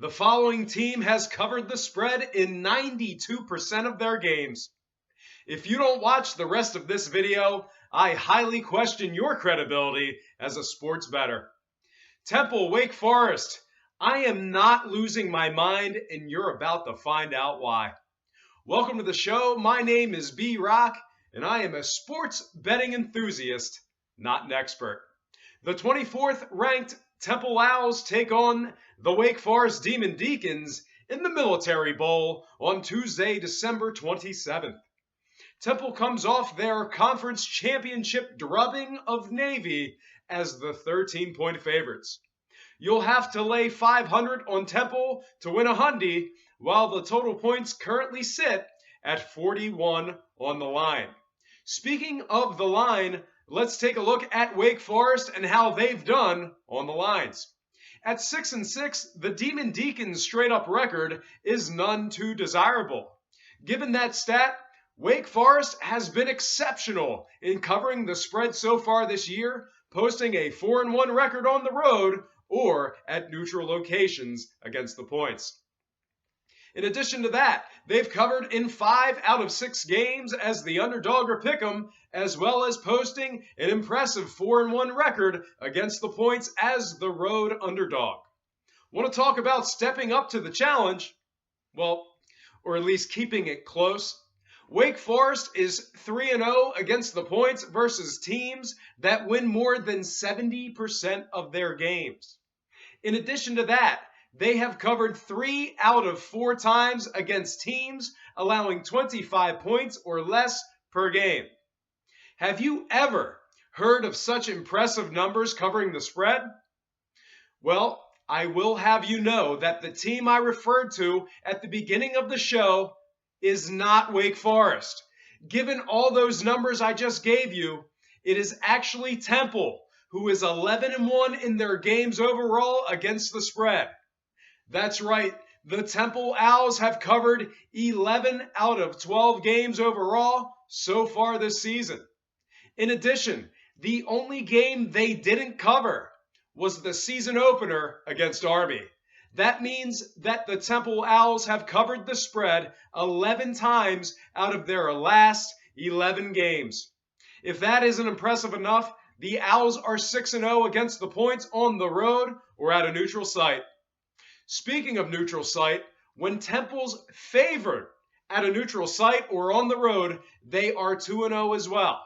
The following team has covered the spread in 92% of their games. If you don't watch the rest of this video, I highly question your credibility as a sports bettor. Temple, Wake Forest. I am not losing my mind, and you're about to find out why. Welcome to the show. My name is B Rock, and I am a sports betting enthusiast, not an expert. The 24th ranked Temple Owls take on the Wake Forest Demon Deacons in the Military Bowl on Tuesday, December 27th. Temple comes off their conference championship drubbing of Navy as the 13-point favorites. You'll have to lay 500 on Temple to win a hundy, while the total points currently sit at 41 on the line. Speaking of the line, let's take a look at Wake Forest and how they've done on the lines. At 6-6, the Demon Deacons' straight-up record is none too desirable. Given that stat, Wake Forest has been exceptional in covering the spread so far this year, posting a 4-1 record on the road or at neutral locations against the points. In addition to that, they've covered in 5 out of 6 games as the underdog or pick'em, as well as posting an impressive 4-1 record against the points as the road underdog. Want to talk about stepping up to the challenge? Well, or at least keeping it close. Wake Forest is 3-0 against the points versus teams that win more than 70% of their games. In addition to that, they have covered 3 out of 4 times against teams allowing 25 points or less per game. Have you ever heard of such impressive numbers covering the spread? Well, I will have you know that the team I referred to at the beginning of the show is not Wake Forest. Given all those numbers I just gave you, it is actually Temple, who is 11-1 in their games overall against the spread. That's right, the Temple Owls have covered 11 out of 12 games overall so far this season. In addition, the only game they didn't cover was the season opener against Army. That means that the Temple Owls have covered the spread 11 times out of their last 11 games. If that isn't impressive enough, the Owls are 6-0 against the points on the road or at a neutral site. Speaking of neutral site, when Temple's favored at a neutral site or on the road, they are 2-0 as well.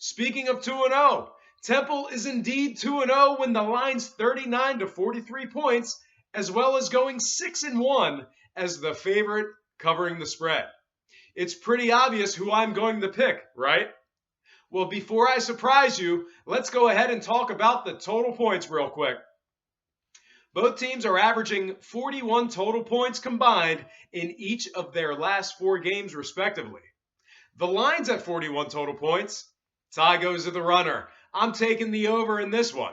Speaking of 2-0, Temple is indeed 2-0 when the line's 39 to 43 points, as well as going 6-1 as the favorite covering the spread. It's pretty obvious who I'm going to pick, right? Well, before I surprise you, let's go ahead and talk about the total points real quick. Both teams are averaging 41 total points combined in each of their last 4 games, respectively. The line's at 41 total points. Tie goes to the runner. I'm taking the over in this one.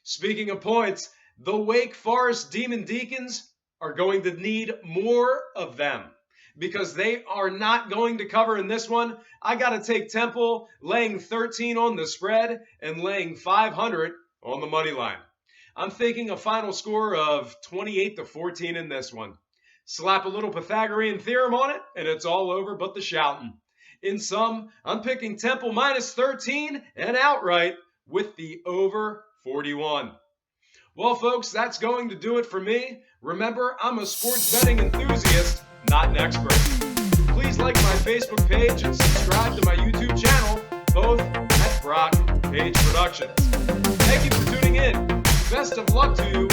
Speaking of points, the Wake Forest Demon Deacons are going to need more of them because they are not going to cover in this one. I got to take Temple laying 13 on the spread and laying 500 on the money line. I'm thinking a final score of 28 to 14 in this one. Slap a little Pythagorean theorem on it, and it's all over but the shouting. In sum, I'm picking Temple minus 13 and outright with the over 41. Well, folks, that's going to do it for me. Remember, I'm a sports betting enthusiast, not an expert. Please like my Facebook page and subscribe to my YouTube channel, both at Brock Page Productions. Thank you for tuning in. Best of luck to you